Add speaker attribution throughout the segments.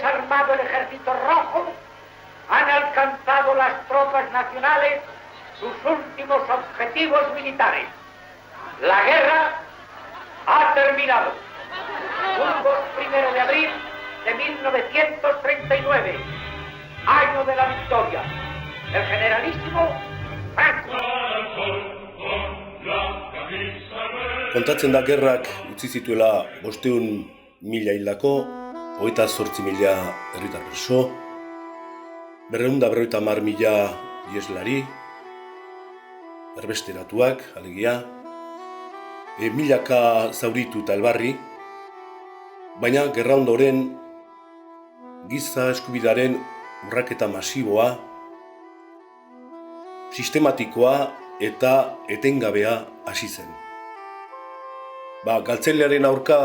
Speaker 1: desarmado el ejército rojo, han alcanzado las tropas nacionales sus últimos objetivos militares. La guerra ha terminado. Burgos, 1 de abril de 1939, año de la victoria. El generalísimo Franco.
Speaker 2: Kontatzen da gerrak utzi zituela 500.000 hildako, 28.000 herritar preso, 250.000 ieslari, erbesteratuak, alegia, milaka zauritu eta elbarri, baina gerra ondoren giza eskubidaren urraketa masiboa, sistematikoa eta etengabea hasi zen. Galtzailearen aurka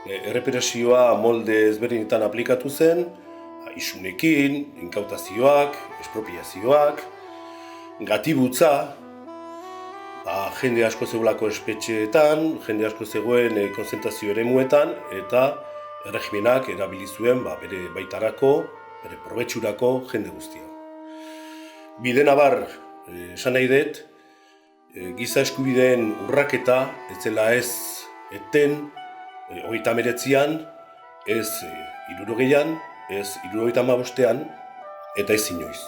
Speaker 2: errepresioa molde ezberdinetan aplikatu zen, isunekin, inkautazioak, espropiazioak, gatibutza, jende asko zegoelako espetxeetan, jende asko zegoen konzentrazio eremuetan, eta erregimenak erabili zuen bere baitarako, bere probetxurako jende guztia. Bide nabar, esan nahi dut, giza eskubideen urraketa ez zela ez eten 39an, ez 60an, ez 75an, eta ez inoiz.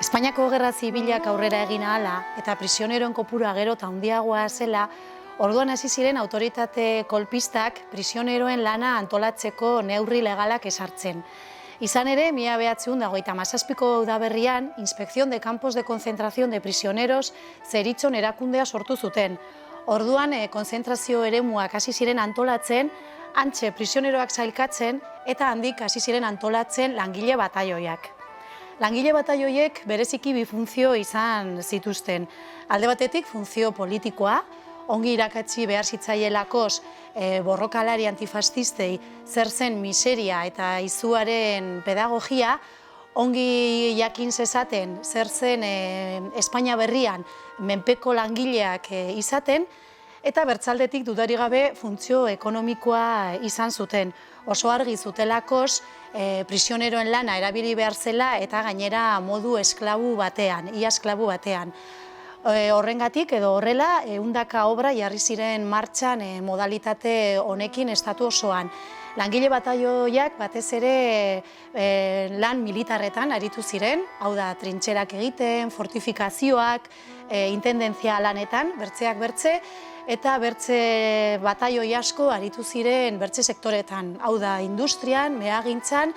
Speaker 3: Espainiako gerra zibilak aurrera egin ahala eta prisioneroen kopurua gero eta handiagoa zela, orduan hasi ziren autoritate kolpistak prisioneroen lana antolatzeko neurri legalak ezartzen. Izan ere, 1957ko udaberrian, Inspección de Campos de Concentración de Prisioneros zeritzon erakundea sortu zuten. Orduan, konzentrazio eremuak hasi ziren antolatzen, hantxe prisioneroak sailkatzen eta handik hasi ziren antolatzen langile bataioiak. Langile bataioiek bereziki bi funtzio izan zituzten. Alde batetik funtzio politikoa, ongi irakatsi behar zitzaielakoz borrokalari antifascistei zer zen miseria eta izuaren pedagogia, ongi jakin zezaten zer zen Espainia berrian menpeko langileak izaten, eta bertzaldetik dudarik gabe funtzio ekonomikoa izan zuten. Oso argi zutelakoz prisioneroen lana erabili behar zela eta gainera modu esklabu batean, ia esklabu batean. Horrengatik edo horrela, 100 obra jarri ziren martxan modalitate honekin estatu osoan. Langile bataioiak batez ere lan militarretan aritu ziren, hau da, trintxerak egiten, fortifikazioak, intendentzia lanetan, bertzeak bertze, eta bertze bataioi asko aritu ziren bertze sektoretan, hau da, industrian, meagintzan,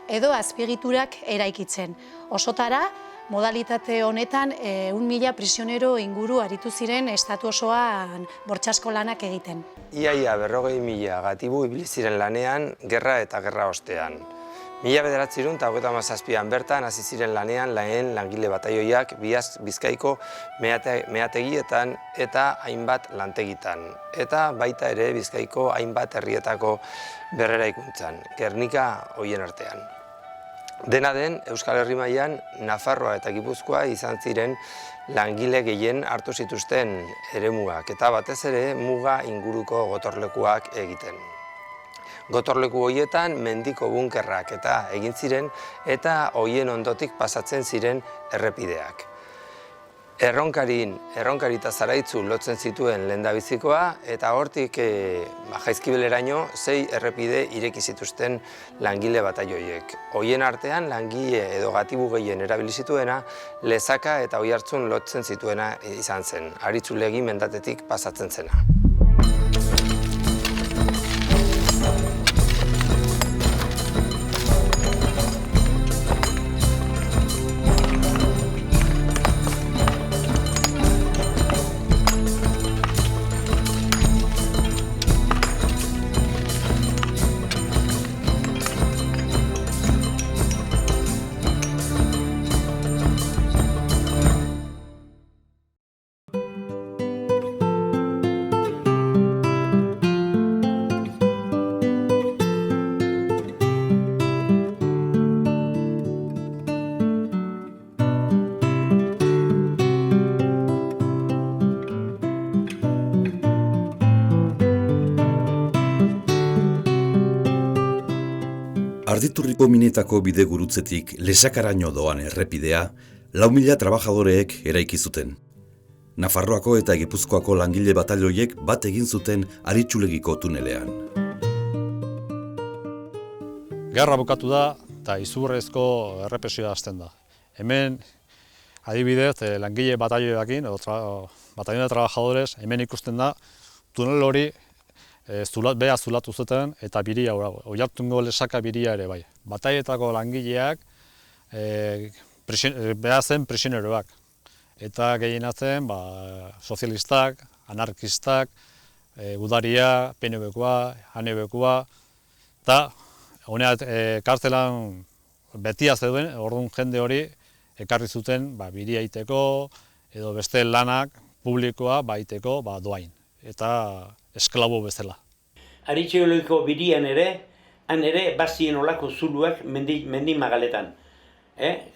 Speaker 3: edo azpiegiturak eraikitzen. Osotara, modalitate honetan 1.000 prisionero inguru aritu ziren estatu osoan bortxasko lanak egiten.
Speaker 4: Iaia 40.000 gatibu ibili ziren lanean gerra eta gerra ostean. 1957an bertan hasi ziren lanean lehen langile bataioiak Bizkaiko meategietan eta hainbat lantegitan, eta baita ere Bizkaiko hainbat herrietako berreraikuntzan, Gernika hoien artean. Dena den, Euskal Herri mailan Nafarroa eta Gipuzkoa izan ziren langile gehien hartu zituzten eremuak, eta batez ere muga inguruko gotorlekuak egiten. Gotorleku horietan mendiko bunkerrak eta egin ziren eta hoien ondotik pasatzen ziren errepideak. Erronkari eta Zaraitzu lotzen zituen lehendabizikoa eta hortik Jaizkibeleraino 6 errepide ireki zituzten langile bataioiek. Hoien artean langile edo gatibu gehien erabili zituena Lezaka eta Oiartzun lotzen zituena izan zen, Aritzulegi mendatetik pasatzen zena.
Speaker 5: Arditurriko minetako bidegurutzetik Lesakaraino doan errepidea 4.000 trabajadoreek eraiki zuten. Nafarroako eta Gipuzkoako langile batalioiek bat egin zuten Aritxulegiko tunelean.
Speaker 6: Gerra bukatu da eta izugarrizko errepresioa hasten da. Hemen, adibidez, langile batalioekin, batallón de trabajadores, hemen ikusten da, tunel hori beha zulatu zuten eta biria Oiartzungo Lesaka biria ere bai. Batailetako langileak beha zen prisioneroak. Eta gehienatzen sozialistak, anarkistak, udaria, PNB-koa, HNB-koa, eta kartzelan betia zeuden, orduan jende hori ekarri zuten biria iteko edo beste lanak publikoa iteko doain, eta esklabo bezala.
Speaker 7: Aritxulegiko birian ere, han ere bazien olako zuluak mendi magaletan.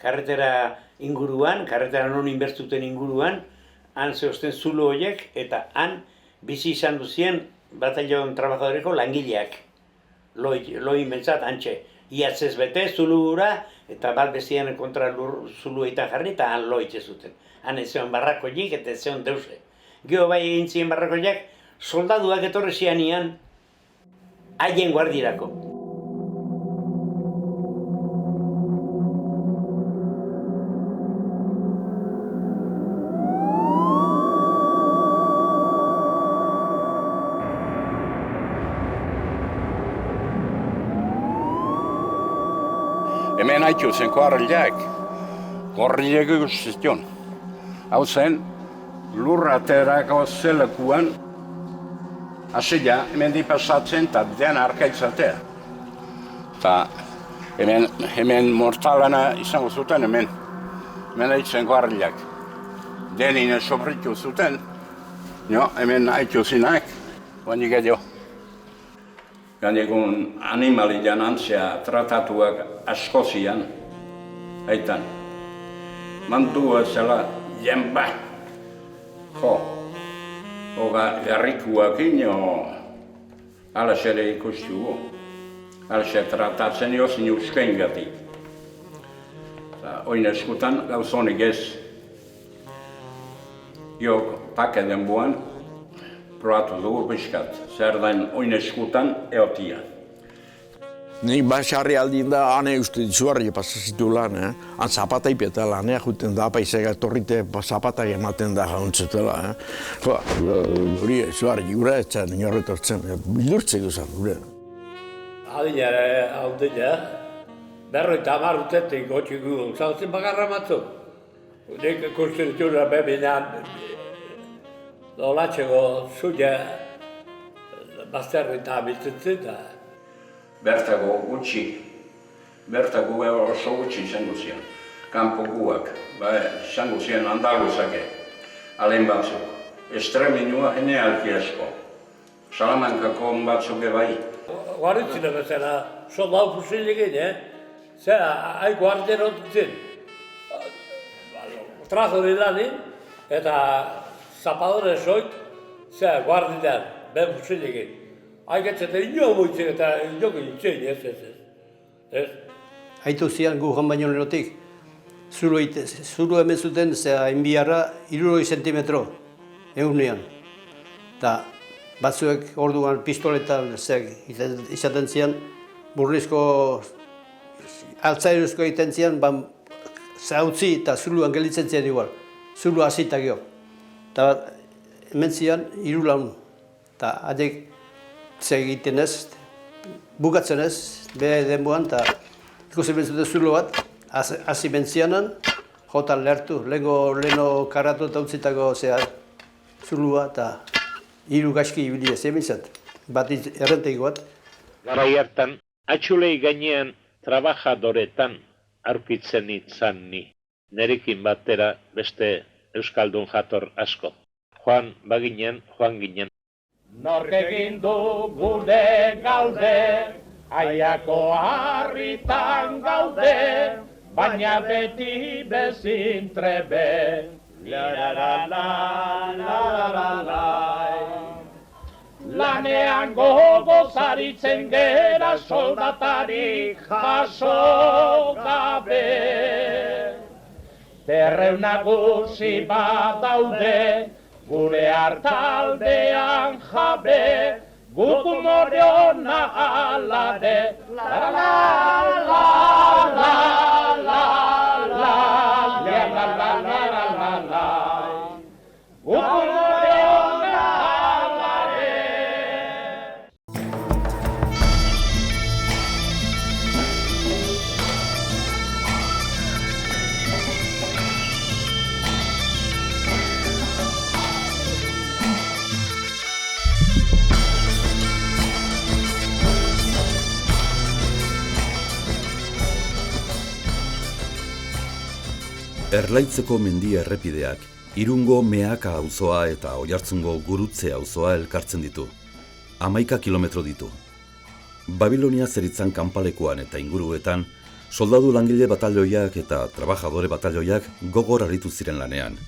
Speaker 7: Karretera inguruan, karretera non inbertuten inguruan, han zehozten zulu horiek, eta han bizi izan duzien batallon trabajadoreko langileak. Loi mentzat antxe. Iatzez bete, zulu gura, eta bat bezian kontra zulu eitan jarri, eta han loitze zuten. Han ez zeon barrakoiek eta ez zeon deuse. Gero bai egin ziren barrakoiak, soldaduak etorri zianian, haien guardirako.
Speaker 8: Hemen haitu zen koarrileak, gorrileak ikusten. Hau zen, lurra aterako zelekuan, hasila, hemen dipasatzen eta den arkaitzatea. Eta hemen mortalana izango zuten hemen haitzen koarrileak. Denine sobritu zuten, hemen haitu zinak, baina gehiago. Gainekun animalian antzea tratatuak asko zian, haitan. Mandua zela, jenba, garrikuakin, alas ere ikustu, alas tratatzen jozin uskein gatik. Oin eskutan gauzonik ez, pake denboan, probatu dugu pixkat, zer dain oin eskutan eotia.
Speaker 9: Nik basarri aldin da, ane uste zuarri pasazitu lan, han zapata ipieta lanea juten da, paisega etorrite zapata ematen da jauntzetela. Hori zuarri gure etxan, inorretortzen, bildurtzeko zan gure.
Speaker 1: Aldina, berroita 10 urtetik gotxiku, zautzen bakarra matzu. Nik konstituzioa bebinean, Olatxego zuia bazterrita biltzen da.
Speaker 8: Bertago oso gutxi izango zian. Kanpokuak, izango zian andaluzake, alen batzuk. Estreminua genealki asko. Salamankako batzuk bai.
Speaker 1: Guarditzina bezala, soldau fusilekin, zera, hain guardian otutzen. Trazori lanin, eta zapadore soik, zera, guardian, ben fusilekin. Haiketzete ino moitzen eta ino ginitzen, ez.
Speaker 10: Haitu zian gu joan baino leherotik, zuru hemen zuten, zera, inbiarra, 60 zentimetro, egunean. Eta batzuek orduan pistoletan izaten zian, burrizko, altzairuzko egiten zian, zautzi eta zuluan gelitzen zian igual, zulu hasita gio. Eta hemen zian, 3 laun. Eta adek egiten ez, bukatzen ez, beha denboan, eta ikusi bentzuten zulu bat, hasi bentzianan, jotan lehertu, leheno karatu eta utzitako zulua, eta 3 gaizki ibili ez emintzat, bat errenteiko bat.
Speaker 11: Garai hartan, atxulei gainean trabajadoretan aurkitzen itzan ni. Nerekin batera beste euskaldun jator asko. Joan baginen, joan ginen.
Speaker 12: Nork egin du gure gaude, aiako harritan gaude, baina beti bezin trebe. Lanean gogo aritzen gera soldatarik jaso gabe. Terreu nagusi bat daude, gure hartaldean jabe, guk umore hona alade. La la la la la la la la la la la. Guk umore hona alade.
Speaker 5: Erlaitzeko mendi errepideak, Irungo Meaka auzoa eta Oiartzungo Gurutze auzoa elkartzen ditu. 11 kilometro ditu. Babilonia zeritzan kanpalekuan eta inguruetan, soldadu langile batalioiak eta trabajadore batalioiak gogor aritu ziren lanean.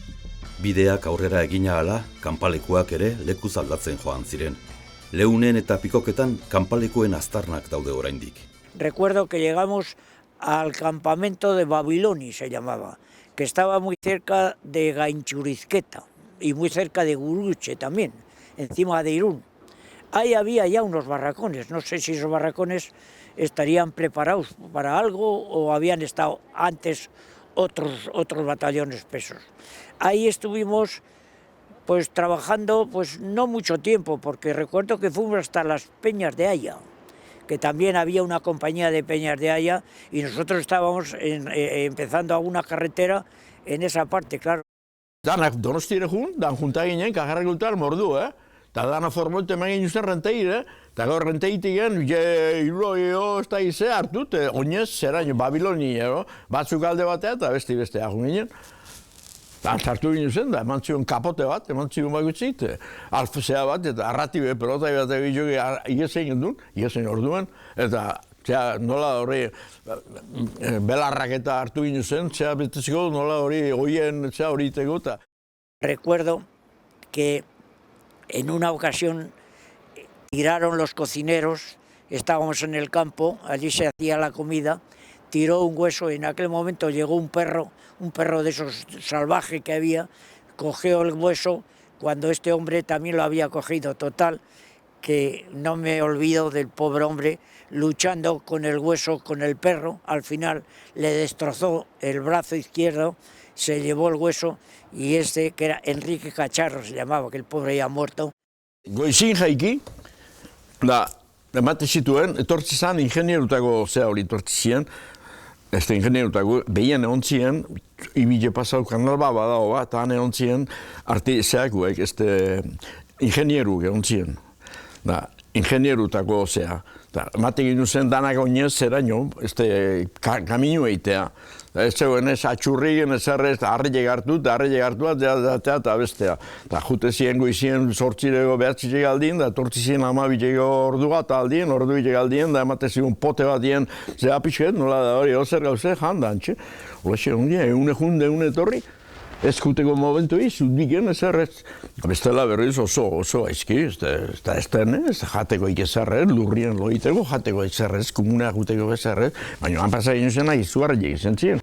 Speaker 5: Bideak aurrera egina ahala, kanpalekuak ere lekuz aldatzen joan ziren. Leunen eta pikoketan kanpalekuen aztarnak daude oraindik.
Speaker 13: Recuerdo que llegamos al campamento de Babiloni, se llamaba, que estaba muy cerca de Gainchurizqueta y muy cerca de Guruche también, encima de Irún. Ahí había ya unos barracones, no sé si esos barracones estarían preparados para algo o habían estado antes otros batallones pesos. Ahí estuvimos pues trabajando pues no mucho tiempo, porque recuerdo que fuimos hasta las Peñas de Haya, que también había una compañía de Peñas de Haya y nosotros estábamos empezando a una carretera en esa parte, claro.
Speaker 9: Danak Donostira dan junta ginen, kajarrekultar mordu, eta dana formolte eman zen renteire, eta gaur renteitigen, irroio ez da ize hartut, oinez, zeraino, Babiloni, batzuk alde batea eta beste agun ginen. Sartu ginen zen, da eman zion kapote bat, eman zion bagutzit, alfazea bat, eta arratibe pelota bat egin iesein duen, iesein orduan, eta nola hori belarrak eta hartu ginen zen, beteziko nola hori oien hori iteko.
Speaker 13: Recuerdo que en una ocasión tiraron los cocineros, estábamos en el campo, allí se hacía la comida, tiró un hueso y en aquel momento llegó un perro de esos salvajes que había, cogió el hueso cuando este hombre también lo había cogido. Total, que no me olvido del pobre hombre luchando con el hueso, con el perro, al final le destrozó el brazo izquierdo, se llevó el hueso y que era Enrique Cacharro, se llamaba, que el pobre ya muerto.
Speaker 9: Goizin jaiki, emate zituen, etortzi zan ingenierutako hori etortzi ziren, ingenierutako, behien egon ziren, ibile pasau kanalba badao bat, eta han egon ziren, zeakuek, ingenieru egon ziren. Ingenierutako emate ginen zen danak oinez zeraino, kaminu eitea. Ez zegoen ez atxurrigen ez errez, harri egartu eta bestea. Eta jute ziren goizien sortzirego behatzile galdien, da tortzi ziren amabitego ordu bat aldien, ordu bile galdien, da emate ziren pote bat dien, ze apixet, nola da hori, ozer gauze, jandantxe. Ola xe, eune junde, eune torri. Ez juteko momentu zutbiken ez errez. Bestela berriz oso aizki, ez jateko ikizarrez, lurrien loiteko, jateko ikizarrez, komunea juteko bezarrez, baina han pasa egin zena izugarra egin ziren.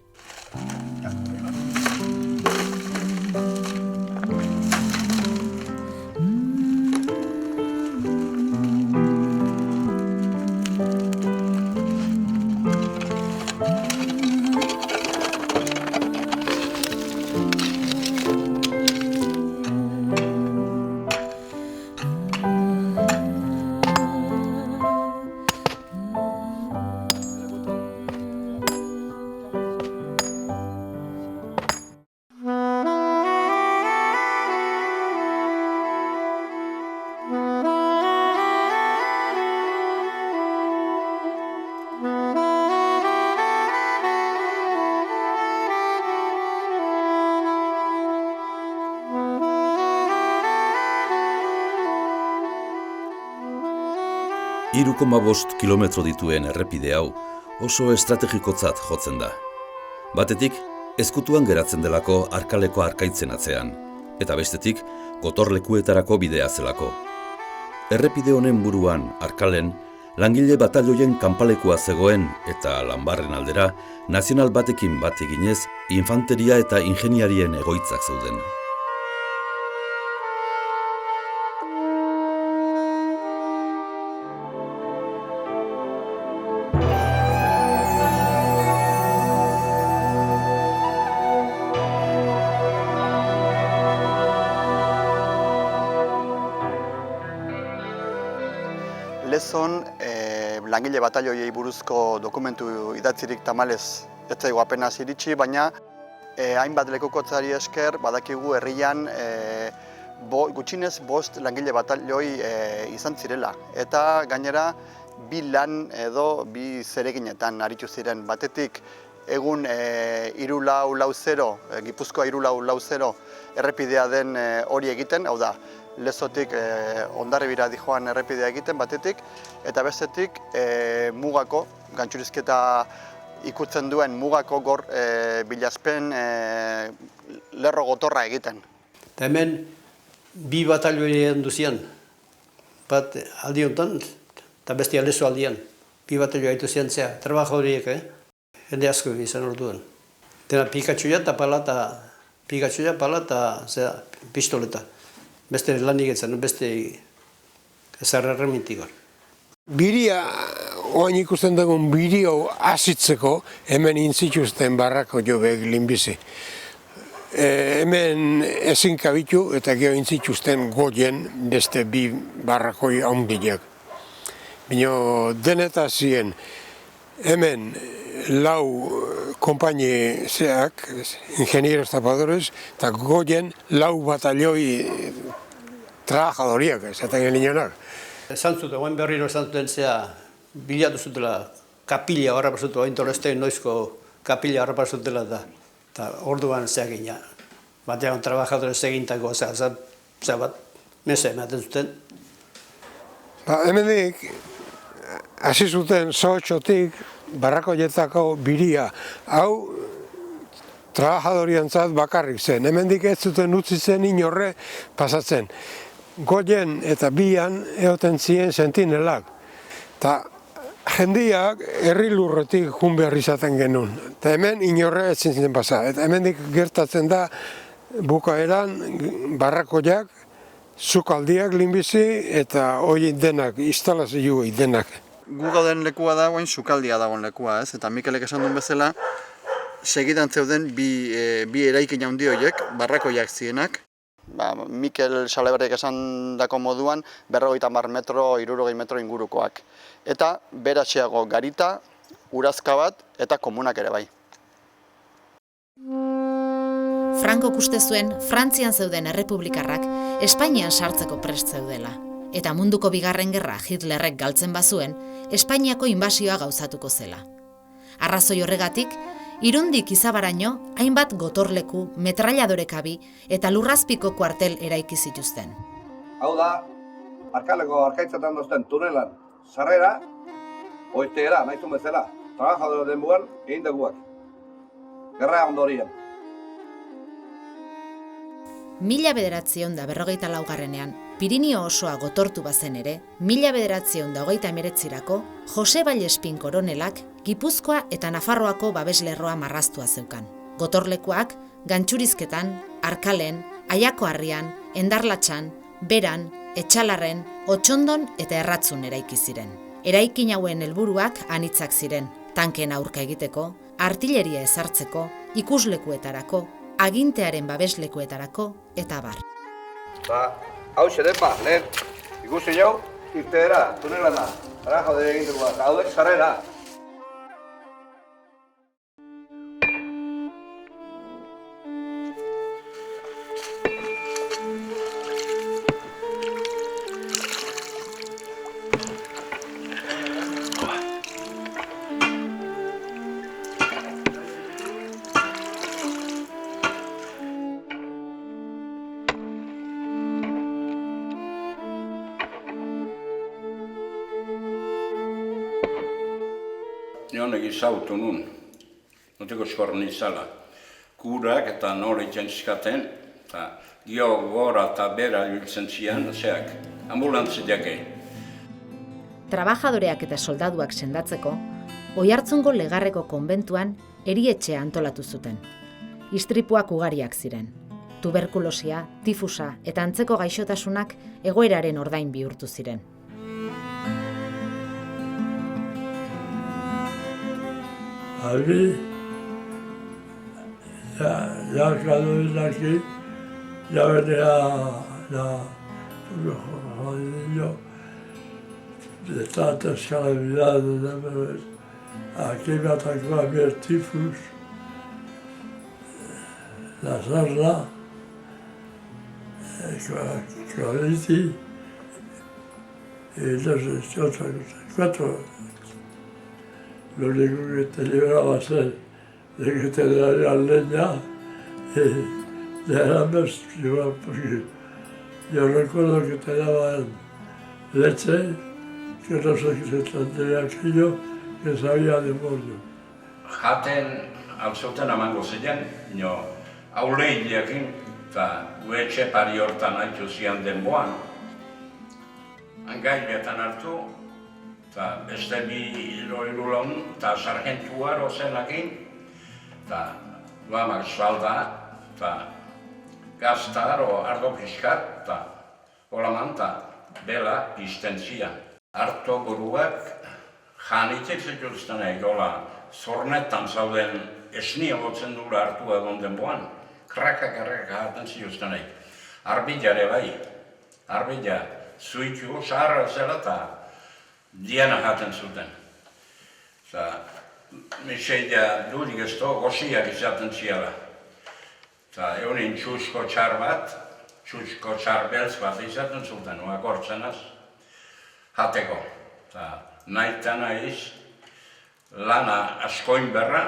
Speaker 5: ...3,5 kilometro dituen errepide hau oso estrategikotzat jotzen da. Batetik, ezkutuan geratzen delako Arkaleko arkaitzen atzean, eta bestetik, gotorlekuetarako bidea zelako. Errepide honen buruan, Arkalen, Langile batalioien kanpalekua zegoen eta lanbarren aldera, nazional batekin bat eginez, infanteria eta ingeniarien egoitzak zeuden.
Speaker 14: Lezon, langile batalioiei buruzko dokumentu idatzirik tamalez ez zaigu apenas iritsi, baina hainbat lekukotzari esker badakigu herrian gutxinez 5 langile batalioi izan zirela. Eta gainera, 2 lan edo 2 zereginetan aritu ziren. Batetik, egun 3440, Gipuzkoa 3440 errepidea den hori egiten, hau da, Lezotik Hondarribira dijoan errepidea egiten batetik, eta bestetik mugako, Gantxurizketa ikutzen duen mugako gor bilazpen lerro gotorra egiten.
Speaker 10: Eta hemen 2 batalioen duzian, bat aldi honetan, eta beste Lezo aldian. 2 batalioa haitu zian zea, trabajo horiek, jende asko izan orduan. Dena pikatxoia eta pala eta pistoleta. Beste lanik etzen, beste zarrerremintik.
Speaker 15: Biria, oain ikusten dugun birio azitzeko, hemen intzituzten barrako jobek linbizi. Hemen ezin kabitu eta geho intzituzten goien beste 2 barrakoi handiak. Bino denetazien hemen 4 konpaini zeak, ingenieros tapadores, eta goien 4 batalioi trabajadoriak, esaten genionak.
Speaker 10: Esan zuten, oain berriro esan zuten zea, bilatu zutela kapila harrapa zutela, oain tolestein noizko kapila harrapa zutela da. Eta orduan zea gina, batean trabajadores egintako, zea bat, mese ematen zuten.
Speaker 15: Hemendik, hasi zuten Sohotxotik, barrakoietako biria, hau trabajadoriantzat bakarrik zen. Hemendik ez zuten utzi zen inorre pasatzen. Goien eta bian egoten ziren sentinelak. Eta jendiak herri lurretik jun behar izaten genuen. Eta hemen inorre ez zintzen pasa. Eta hemendik gertatzen da bukaeran barrakoiak, sukaldiak linbizi eta hori denak, instalazio denak.
Speaker 14: Gu gauden lekua da, oain sukaldia dagoen lekua, ez? Eta Mikelek esan duen bezala, segidan zeuden bi eraikin handi horiek, barrakoiak zienak. Mikel Saleberrek esan dako moduan, 50 metro, 60 metro ingurukoak. Eta beratxeago garita, urazka bat eta komunak ere bai.
Speaker 16: Frankok uste zuen Frantzian zeuden errepublikarrak Espainian sartzeko prest zeudela. Eta munduko bigarren gerra Hitlerrek galtzen bazuen, Espainiako inbasioa gauzatuko zela. Arrazoi horregatik, Irundik Izabaraino hainbat gotorleku, metrailadorekabi eta lurrazpiko kuartel eraiki zituzten.
Speaker 17: Hau da, Arkaleko arkaitzatan dozten tunelan, sarrera, oizteera, nahizun bezala, trabajadore denbuan egin deguak. Gerra ondorien.
Speaker 16: 1954ean, Pirinio osoa gotortu bazen ere, 1989erako Jose Vallespin koronelak Gipuzkoa eta Nafarroako babeslerroa marraztua zeukan. Gotorlekuak Gantxurizketan, Arkalen, Aiako Harrian, Endarlatxan, Beran, Etxalarren, Otxondon eta Erratzun eraiki ziren. Eraikin hauen helburuak anitzak ziren, tanken aurka egiteko, artilleria ezartzeko, ikuslekuetarako, agintearen babeslekuetarako eta abar.
Speaker 17: Hau xerepa, lehen, ikusi jau, irteera, tunelana, arajo de egin dugu, haudek sarrera.
Speaker 8: Nionek izautu nun, notiko eskorren izala. Kurak eta nore itxentzikaten, eta gio gora eta bera hiltzen zian, zeak, ambulantzi diake.
Speaker 16: trabajadoreak eta soldaduak sendatzeko, Oiartzungo Legarreko konbentuan erietxea antolatu zuten. Istripuak ugariak ziren. Tuberkulosia, tifusa eta antzeko gaixotasunak egoeraren ordain bihurtu ziren.
Speaker 18: Aquí, ya cuando vine aquí, ya venía jodidillo de tantas calamidades, pero aquí me atacó a mí el tifus, la sarna, colitis, y entonces cuatro. Lo único que te libraba ser de que te darían leña y de hambre, porque yo recuerdo que te daban leche, que no sé qué se tendría aquello, que sabía de pollo.
Speaker 8: Jaten altzoten amango ziren, auleilekin, eta etxe pari hortan haitu zian denboan. Angailetan hartu, eta beste bi irulon, eta sargentua rozenakin, eta duamak salda, eta gaztar o ardo pixkat, eta holaman, eta bela pizten zian. Arto buruak janitek zituzten egola, zornetan zauden esnia botzen dura hartu egon denboan, kraka-kraka jaten zituzten egin. Arbidare bai, arbidea, zuitu, saharra zela eta diana jaten zuten. Eta, miseidea dudik ez to, goziak izaten ziala. Eta, eunin txusko txar bat, txusko txar beltz bat izaten zuten, oakortzenaz, jateko. Eta, nahi nahiz, lana askoin berra,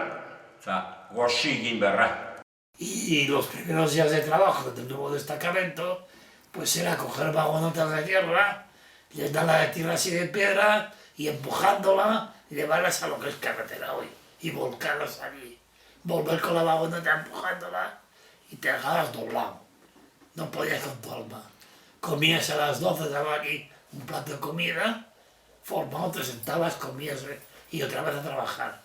Speaker 8: eta gozi egin berra.
Speaker 19: Y los primeros días de trabajo del nuevo destacamento, pues era coger vagonetas de tierra, llenarla de tierra así de piedra y empujándola y llevarlas a lo que es carretera hoy y volcarlas allí. Volver con la vagoneta empujándola y te dejabas doblado. No podías con tu alma. Comías a las 12, daba aquí un plato de comida, formado, te sentabas, comías y otra vez a trabajar.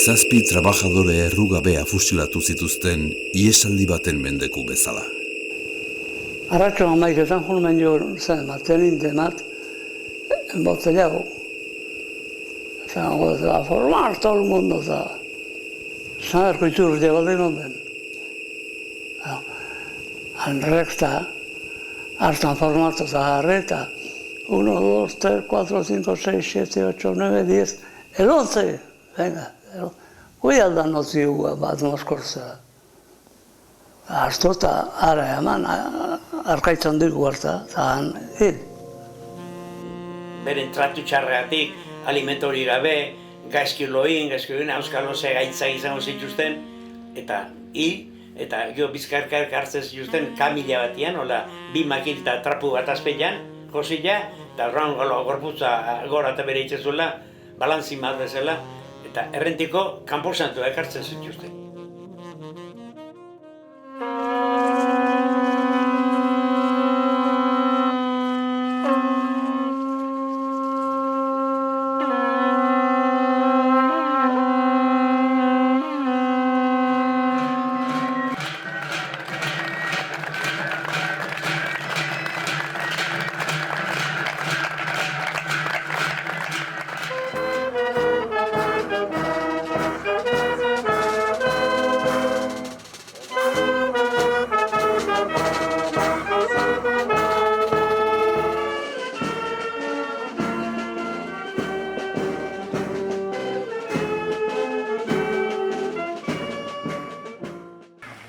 Speaker 5: Zazpi trabajadore errugabea fusilatu zituzten iesaldi baten mendeku bezala.
Speaker 20: Arratxo amaiketan joan jo zen baten intemat, botellado. Zango, a formar todo el mundo, saber iturri baldin onden. Anrekta, hartan formatu eta garreta, 1, 2, 3, 4, 5, 6, 7, 8, 9, 10, el 11, venga. Cuidado da nozioa bat moskorza. Arto eta ara eman, arkaitzan dugu harta, eta han hil.
Speaker 7: Beren tratu txarregatik, alimentori gabe, gaizkiloin, auskalo ze gaitza izango zituzten, eta hil, eta gero bizkarkak hartzen zituzten kamila batian, hola, bi makil eta trapu bat azpeian, josila, eta horren gorputza gora eta bere itzezuela, balantzi bat bezala, eta errentiko kanposantua ekartzen zituzten.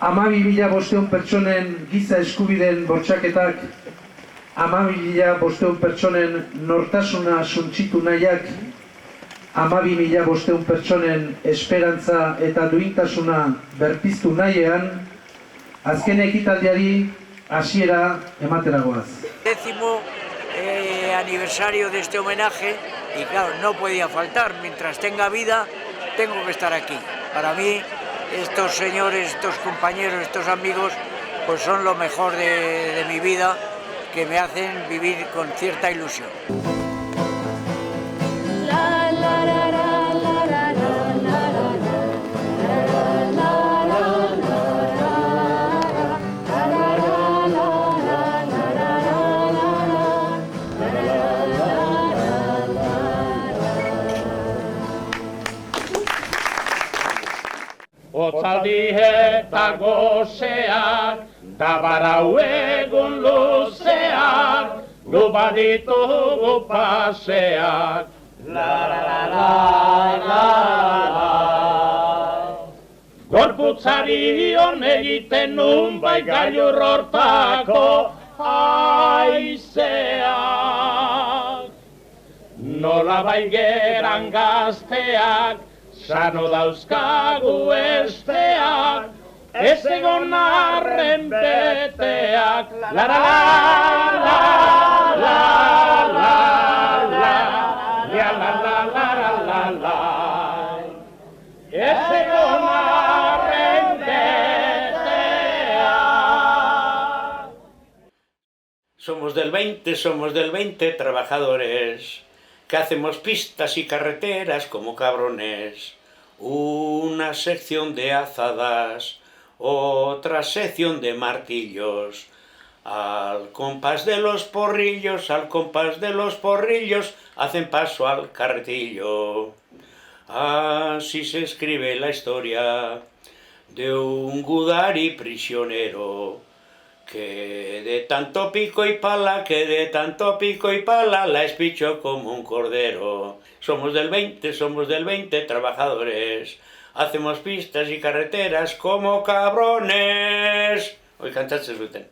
Speaker 12: 12.500 pertsonen giza eskubideen bortxaketak, 12.500 pertsonen nortasuna suntsitu nahiak, 12.500 pertsonen esperantza eta duintasuna berpiztu nahian, azken ekitaldiari hasiera emateragoaz.
Speaker 13: 10º aniversario de este homenaje y claro, no podía faltar, mientras tenga vida tengo que estar aquí. Para mí estos señores, estos compañeros, estos amigos pues son lo mejor de mi vida, que me hacen vivir con cierta ilusión.
Speaker 12: Otzaldi eta gozeak, da barau egun luzeak, gu baditugu paseak. La la la la la la. Gorputzari hon egiten nun bai gailur hortako haizeak. Nola bai geran gazteak, sano dauzkagu esteak, ez egon arren beteak. La la la la la la la la la la la la. Ez egon arren beteak. Somos del 20, trabajadores, que hacemos pistas y carreteras como cabrones. Una sección de azadas, otra sección de martillos. Al compás de los porrillos, hacen paso al carretillo. Así se escribe la historia de un gudari prisionero, que de tanto pico y pala, la espichó como un cordero. Somos del 20, trabajadores, hacemos pistas y carreteras como cabrones. Hoy cantatzen zuten.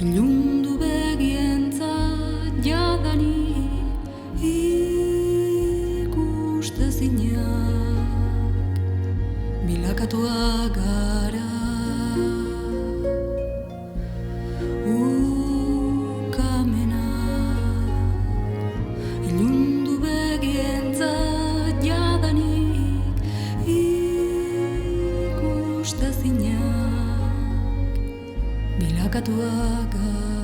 Speaker 21: Ilundu begientzat jadani ikustezinak bilakatuak gara. Ilundu begientzat jadanik ikustezinak bilakatuak gara.